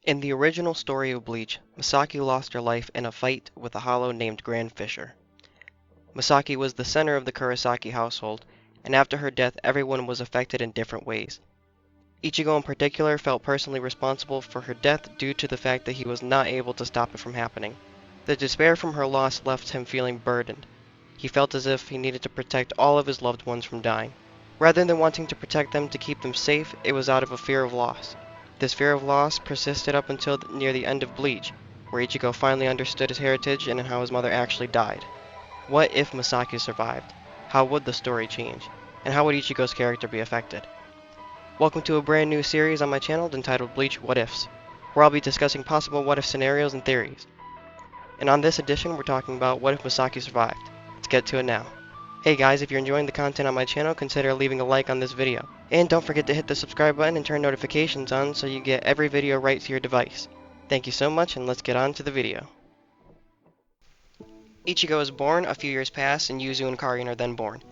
In the original story of Bleach, Masaki lost her life in a fight with a hollow named Grand Fisher. Masaki was the center of the Kurosaki household, and after her death everyone was affected in different ways. Ichigo in particular felt personally responsible for her death due to the fact that he was not able to stop it from happening. The despair from her loss left him feeling burdened. He felt as if he needed to protect all of his loved ones from dying. Rather than wanting to protect them to keep them safe, it was out of a fear of loss. This fear of loss persisted up until near the end of Bleach, where Ichigo finally understood his heritage and how his mother actually died. What if Masaki survived? How would the story change? And how would Ichigo's character be affected? Welcome to a brand new series on my channel entitled Bleach What Ifs, where I'll be discussing possible what if scenarios and theories. And on this edition, we're talking about what if Masaki survived. Let's get to it now. Hey guys, if you're enjoying the content on my channel, consider leaving a like on this video. And don't forget to hit the subscribe button and turn notifications on so you get every video right to your device. Thank you so much, and let's get on to the video. Ichigo is born, a few years pass, and Yuzu and Karien are then born.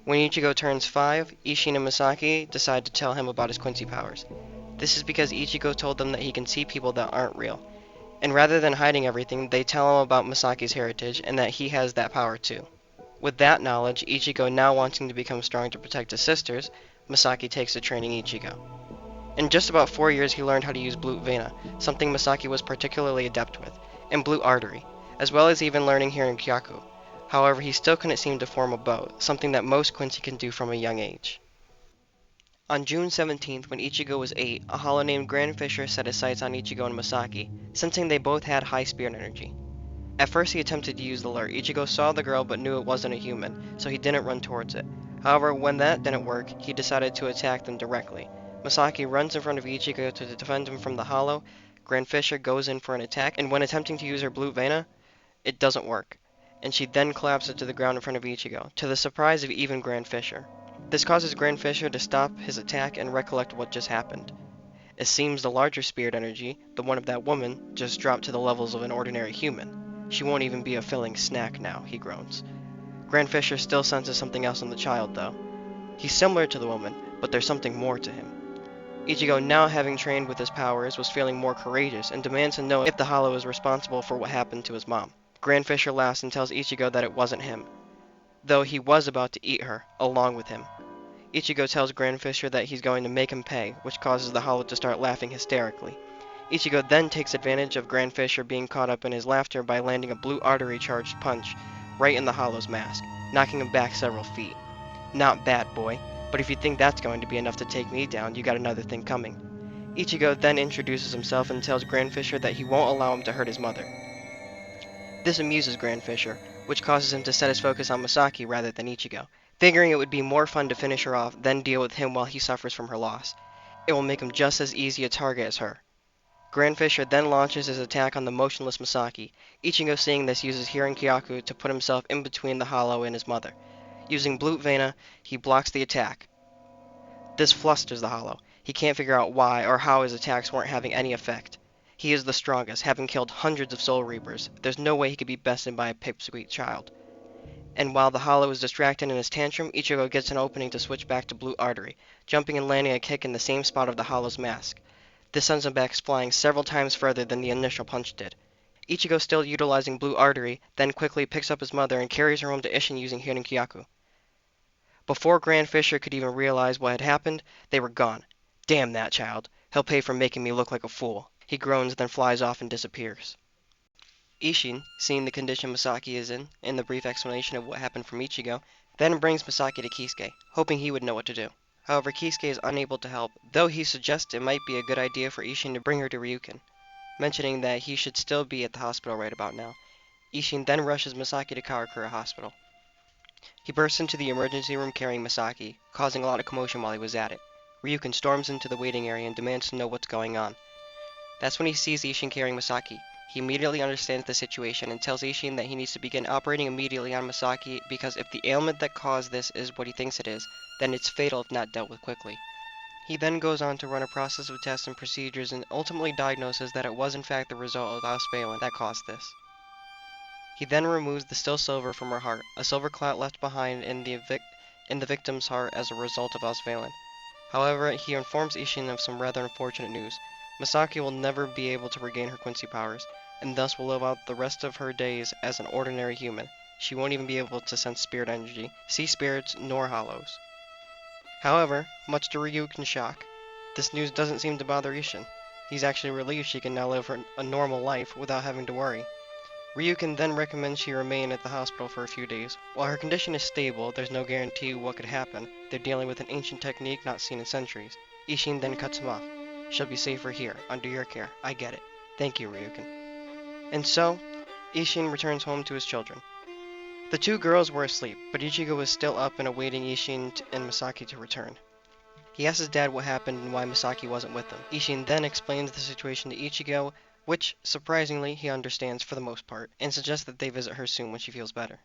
When Ichigo turns 5, Isshin and Masaki decide to tell him about his Quincy powers. This is because Ichigo told them that he can see people that aren't real. And rather than hiding everything, they tell him about Masaki's heritage and that he has that power too. With that knowledge, Ichigo now wanting to become strong to protect his sisters, Masaki takes to training Ichigo. In just about 4 years he learned how to use Blue Vena, something Masaki was particularly adept with, and Blue Artery, as well as even learning Kyaku. However, he still couldn't seem to form a bow, something that most Quincy can do from a young age. On June 17th, when Ichigo was 8, a hollow named Grand Fisher set his sights on Ichigo and Masaki, sensing they both had high spirit energy. At first he attempted to use the lure. Ichigo saw the girl but knew it wasn't a human, so he didn't run towards it. However, when that didn't work, he decided to attack them directly. Masaki runs in front of Ichigo to defend him from the hollow. Grand Fisher goes in for an attack, and when attempting to use her Blue Vena, it doesn't work, and she then collapses to the ground in front of Ichigo, to the surprise of even Grand Fisher. This causes Grand Fisher to stop his attack and recollect what just happened. It seems the larger spirit energy, the one of that woman, just dropped to the levels of an ordinary human. She won't even be a filling snack now, he groans. Grand Fisher still senses something else in the child, though. He's similar to the woman, but there's something more to him. Ichigo, now having trained with his powers, was feeling more courageous and demands to know if the hollow is responsible for what happened to his mom. Grand Fisher laughs and tells Ichigo that it wasn't him, though he was about to eat her, along with him. Ichigo tells Grand Fisher that he's going to make him pay, which causes the hollow to start laughing hysterically. Ichigo then takes advantage of Grand Fisher being caught up in his laughter by landing a Blue Artery charged punch right in the hollow's mask, knocking him back several feet. Not bad, boy, but if you think that's going to be enough to take me down, you got another thing coming. Ichigo then introduces himself and tells Grand Fisher that he won't allow him to hurt his mother. This amuses Grand Fisher, which causes him to set his focus on Masaki rather than Ichigo, figuring it would be more fun to finish her off than deal with him while he suffers from her loss. It will make him just as easy a target as her. Grand Fisher then launches his attack on the motionless Masaki. Ichigo, seeing this, uses Kyaku to put himself in between the hollow and his mother. Using Blue Vena, he blocks the attack. This flusters the hollow. He can't figure out why or how his attacks weren't having any effect. He is the strongest, having killed hundreds of Soul Reapers. There's no way he could be bested by a pipsqueak child. And while the hollow is distracted in his tantrum, Ichigo gets an opening to switch back to Blue Artery, jumping and landing a kick in the same spot of the hollow's mask. This sends him back flying several times further than the initial punch did. Ichigo, still utilizing Blue Artery, then quickly picks up his mother and carries her home to Isshin using Kyaku. Before Grand Fisher could even realize what had happened, they were gone. Damn that child. He'll pay for making me look like a fool. He groans, then flies off and disappears. Isshin, seeing the condition Masaki is in, and the brief explanation of what happened from Ichigo, then brings Masaki to Kisuke, hoping he would know what to do. However, Kisuke is unable to help, though he suggests it might be a good idea for Isshin to bring her to Ryukin, mentioning that he should still be at the hospital right about now. Isshin then rushes Masaki to Karakura Hospital. He bursts into the emergency room carrying Masaki, causing a lot of commotion while he was at it. Ryukin storms into the waiting area and demands to know what's going on. That's when he sees Isshin carrying Masaki. He immediately understands the situation and tells Isshin that he needs to begin operating immediately on Masaki because if the ailment that caused this is what he thinks it is, then it's fatal if not dealt with quickly. He then goes on to run a process of tests and procedures and ultimately diagnoses that it was in fact the result of Osvalin that caused this. He then removes the still silver from her heart, a silver clot left behind in the victim's heart as a result of Osvalin. However, he informs Isshin of some rather unfortunate news. Masaki will never be able to regain her Quincy powers, and thus will live out the rest of her days as an ordinary human. She won't even be able to sense spirit energy, see spirits, nor hollows. However, much to Ryuken's shock, this news doesn't seem to bother Isshin. He's actually relieved she can now live a normal life without having to worry. Ryuken then recommends she remain at the hospital for a few days. While her condition is stable, there's no guarantee what could happen. They're dealing with an ancient technique not seen in centuries. Isshin then cuts him off. She'll be safer here, under your care. I get it. Thank you, Ryuken. And so, Isshin returns home to his children. The two girls were asleep, but Ichigo was still up and awaiting Isshin and Masaki to return. He asks his dad what happened and why Masaki wasn't with them. Isshin then explains the situation to Ichigo, which, surprisingly, he understands for the most part, and suggests that they visit her soon when she feels better.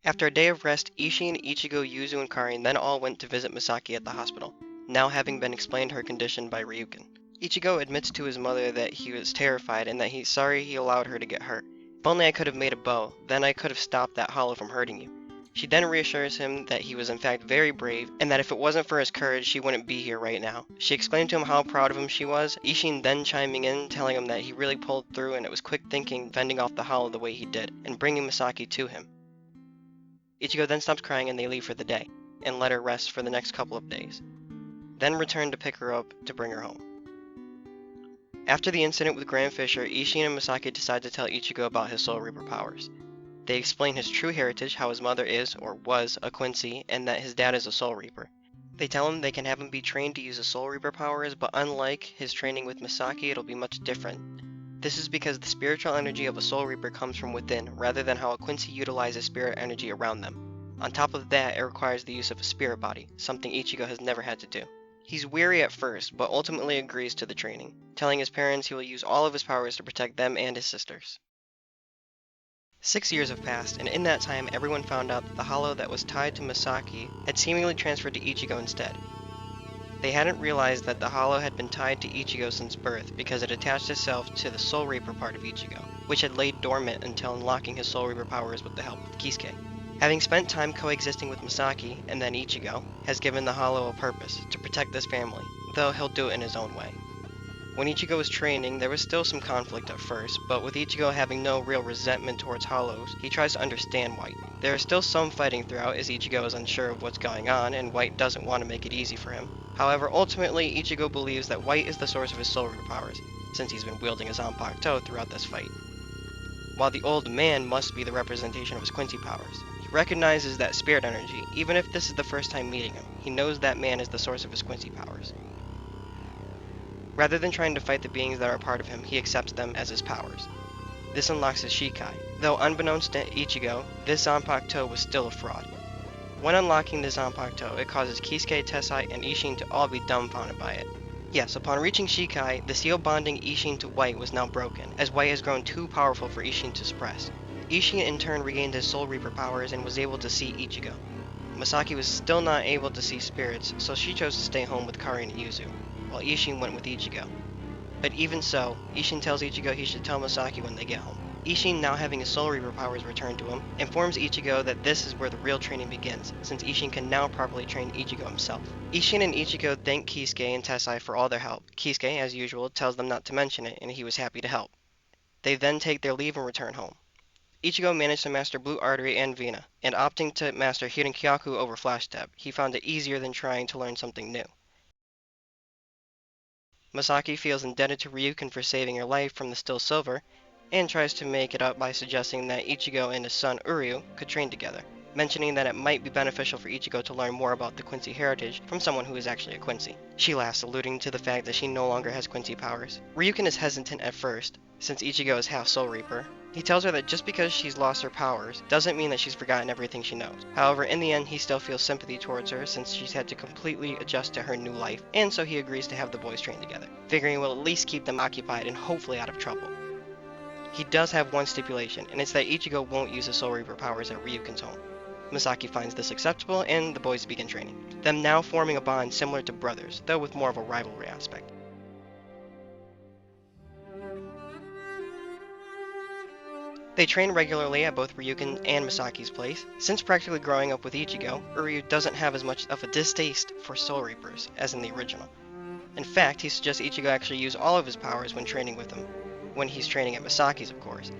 After a day of rest, Isshin, Ichigo, Yuzu, and Karin then all went to visit Masaki at the hospital, now having been explained her condition by Ryuken. Ichigo admits to his mother that he was terrified and that he's sorry he allowed her to get hurt. If only I could have made a bow, then I could have stopped that hollow from hurting you. She then reassures him that he was in fact very brave, and that if it wasn't for his courage, she wouldn't be here right now. She explained to him how proud of him she was, Isshin then chiming in, telling him that he really pulled through and it was quick thinking fending off the hollow the way he did, and bringing Masaki to him. Ichigo then stops crying and they leave for the day, and let her rest for the next couple of days. Then return to pick her up to bring her home. After the incident with Grand Fisher, Isshin and Masaki decide to tell Ichigo about his Soul Reaper powers. They explain his true heritage, how his mother is, or was, a Quincy, and that his dad is a Soul Reaper. They tell him they can have him be trained to use his Soul Reaper powers, but unlike his training with Masaki, it'll be much different. This is because the spiritual energy of a Soul Reaper comes from within, rather than how a Quincy utilizes spirit energy around them. On top of that, it requires the use of a spirit body, something Ichigo has never had to do. He's weary at first, but ultimately agrees to the training, telling his parents he will use all of his powers to protect them and his sisters. 6 years have passed, and in that time everyone found out that the hollow that was tied to Masaki had seemingly transferred to Ichigo instead. They hadn't realized that the hollow had been tied to Ichigo since birth because it attached itself to the Soul Reaper part of Ichigo, which had laid dormant until unlocking his Soul Reaper powers with the help of Kisuke. Having spent time coexisting with Masaki, and then Ichigo, has given the hollow a purpose, to protect this family, though he'll do it in his own way. When Ichigo was training, there was still some conflict at first, but with Ichigo having no real resentment towards hollows, he tries to understand White. There is still some fighting throughout as Ichigo is unsure of what's going on, and White doesn't want to make it easy for him. However, ultimately, Ichigo believes that White is the source of his Soul Reaper powers, since he's been wielding his Zanpakuto throughout this fight. While the old man must be the representation of his Quincy powers. He recognizes that spirit energy, even if this is the first time meeting him. He knows that man is the source of his Quincy powers. Rather than trying to fight the beings that are a part of him, he accepts them as his powers. This unlocks his Shikai. Though unbeknownst to Ichigo, this Zanpakuto was still a fraud. When unlocking the Zanpakuto, it causes Kisuke, Tessai, and Isshin to all be dumbfounded by it. Yes, upon reaching Shikai, the seal bonding Isshin to White was now broken, as White has grown too powerful for Isshin to suppress. Isshin in turn regained his Soul Reaper powers and was able to see Ichigo. Masaki was still not able to see spirits, so she chose to stay home with Karin and Yuzu, while Isshin went with Ichigo. But even so, Isshin tells Ichigo he should tell Masaki when they get home. Isshin, now having his Soul Reaper powers returned to him, informs Ichigo that this is where the real training begins, since Isshin can now properly train Ichigo himself. Isshin and Ichigo thank Kisuke and Tessai for all their help. Kisuke, as usual, tells them not to mention it, and he was happy to help. They then take their leave and return home. Ichigo managed to master Blue Artery and Vina, and opting to master Hirankyaku over Flash Step, he found it easier than trying to learn something new. Masaki feels indebted to Ryuken for saving her life from the Still Silver, and tries to make it up by suggesting that Ichigo and his son Uryu could train together, mentioning that it might be beneficial for Ichigo to learn more about the Quincy heritage from someone who is actually a Quincy. She laughs, alluding to the fact that she no longer has Quincy powers. Ryuken is hesitant at first, since Ichigo is half Soul Reaper. He tells her that just because she's lost her powers doesn't mean that she's forgotten everything she knows. However, in the end, he still feels sympathy towards her since she's had to completely adjust to her new life, and so he agrees to have the boys train together, figuring it will at least keep them occupied and hopefully out of trouble. He does have one stipulation, and it's that Ichigo won't use his Soul Reaper powers at Ryuken's home. Masaki finds this acceptable, and the boys begin training, them now forming a bond similar to brothers, though with more of a rivalry aspect. They train regularly at both Ryuken and Masaki's place. Since practically growing up with Ichigo, Uryu doesn't have as much of a distaste for Soul Reapers as in the original. In fact, he suggests Ichigo actually use all of his powers when training with him, when he's training at Masaki's, of course.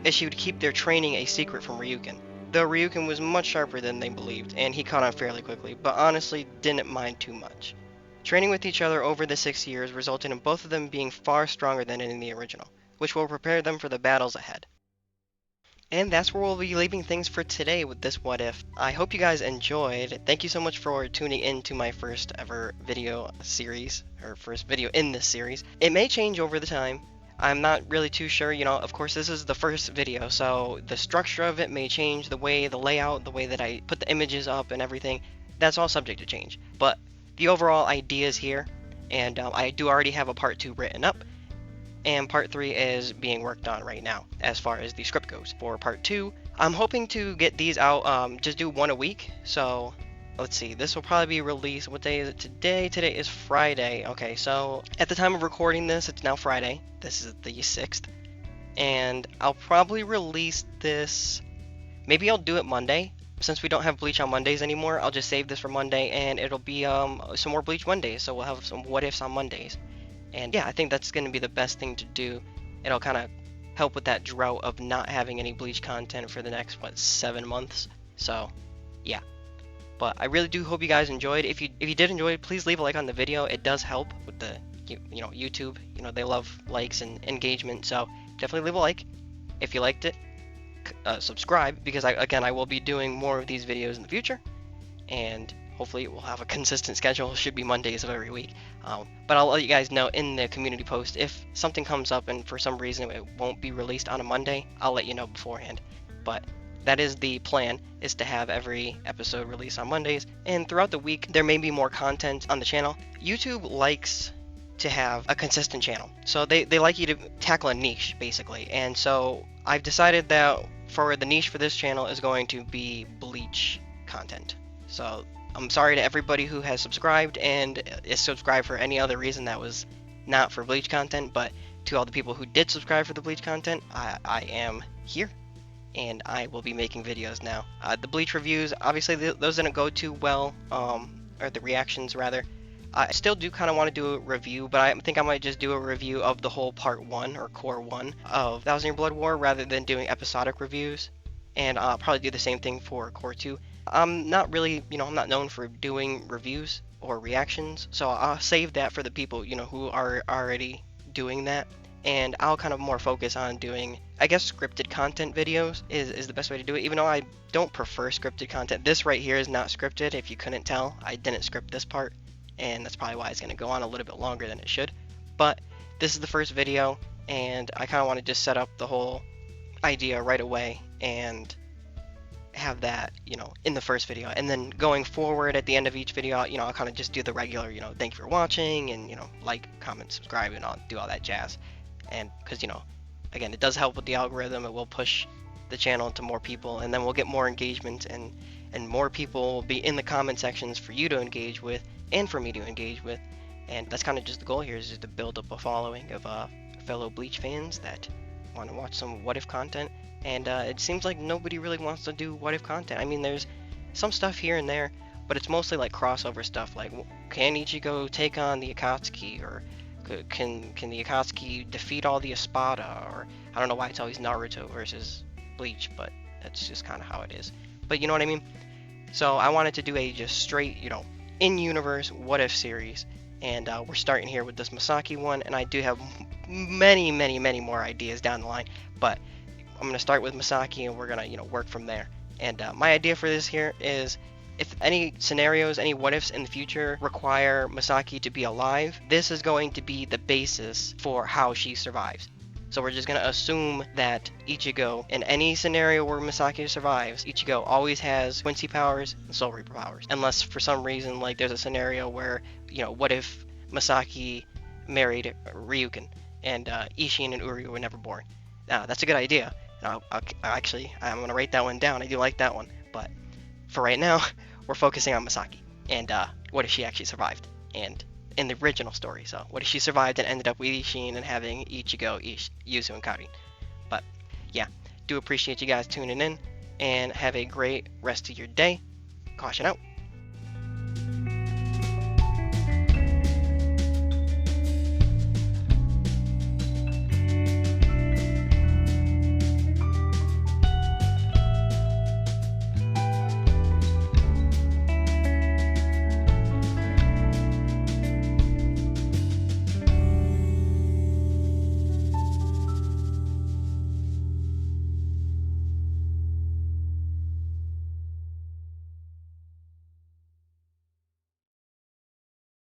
Isshin would keep their training a secret from Ryukin, though Ryukin was much sharper than they believed, and he caught on fairly quickly, but honestly didn't mind too much. Training with each other over the 6 years resulted in both of them being far stronger than in the original, which will prepare them for the battles ahead. And that's where we'll be leaving things for today with this What If. I hope you guys enjoyed. Thank you so much for tuning in to my first ever video series, or first video in this series. It may change over the time. I'm not really too sure, of course this is the first video, so the structure of it may change, the layout, the way that I put the images up and everything, that's all subject to change. But the overall idea is here, and I do already have a part 2 written up. And part 3 is being worked on right now as far as the script goes. For part 2, I'm hoping to get these out, just do one a week. So let's see, this will probably be released, what day is it today? Today is Friday. Okay, so at the time of recording this, it's now Friday. This is the 6th. And I'll probably release this, maybe I'll do it Monday. Since we don't have Bleach on Mondays anymore, I'll just save this for Monday, and it'll be some more Bleach Mondays. So we'll have some what ifs on Mondays. And yeah, I think that's going to be the best thing to do. It'll kind of help with that drought of not having any Bleach content for the next, 7 months. So, yeah. But I really do hope you guys enjoyed. If you did enjoy it, please leave a like on the video. It does help with the, YouTube. They love likes and engagement. So, definitely leave a like if you liked it. Subscribe, because I will be doing more of these videos in the future. And hopefully we'll have a consistent schedule. It should be Mondays of every week. But I'll let you guys know in the community post if something comes up and for some reason it won't be released on a Monday. I'll let you know beforehand. But that is the plan, is to have every episode released on Mondays. And throughout the week, there may be more content on the channel. YouTube likes to have a consistent channel. So they like you to tackle a niche, basically. And so I've decided that for the niche for this channel is going to be Bleach content. So I'm sorry to everybody who has subscribed and is subscribed for any other reason that was not for Bleach content, but to all the people who did subscribe for the Bleach content, I am here, and I will be making videos now. The Bleach reviews, obviously those didn't go too well, or the reactions rather. I still do kind of want to do a review, but I think I might just do a review of the whole part 1 or core 1 of 1,000 Year Blood War rather than doing episodic reviews, and I'll probably do the same thing for core 2. I'm not really, I'm not known for doing reviews or reactions, so I'll save that for the people, who are already doing that, and I'll kind of more focus on doing, I guess, scripted content videos is the best way to do it, even though I don't prefer scripted content. This right here is not scripted, if you couldn't tell. I didn't script this part, and that's probably why it's going to go on a little bit longer than it should, but this is the first video, and I kind of want to just set up the whole idea right away, and have that, in the first video, and then going forward at the end of each video, I'll kind of just do the regular, thank you for watching, and, like, comment, subscribe, and I'll do all that jazz. And because, again, it does help with the algorithm. It will push the channel to more people, and then we'll get more engagement, and more people will be in the comment sections for you to engage with and for me to engage with. And that's kind of just the goal here, is just to build up a following of fellow Bleach fans that want to watch some what if content. And it seems like nobody really wants to do what if content. I mean, there's some stuff here and there, but it's mostly like crossover stuff, like can Ichigo take on the Akatsuki, or can the Akatsuki defeat all the Espada, or I don't know why it's always Naruto versus Bleach, but that's just kind of how it is. But you know what I mean? So I wanted to do a just straight, in-universe what if series, and we're starting here with this Masaki one, and I do have many more ideas down the line, but I'm going to start with Masaki, and we're going to, work from there. And my idea for this here is, if any scenarios, any what-ifs in the future require Masaki to be alive, this is going to be the basis for how she survives. So we're just going to assume that Ichigo, in any scenario where Masaki survives, Ichigo always has Quincy powers and Soul Reaper powers. Unless for some reason, like, there's a scenario where, what if Masaki married Ryukin, and Isshin and Uryu were never born. That's a good idea. I'm going to write that one down. I do like that one. But for right now, we're focusing on Masaki. And what if she actually survived? And in the original story. So what if she survived and ended up with Isshin and having Ichigo, Yuzu, and Karin? But yeah, do appreciate you guys tuning in. And have a great rest of your day. Caution out.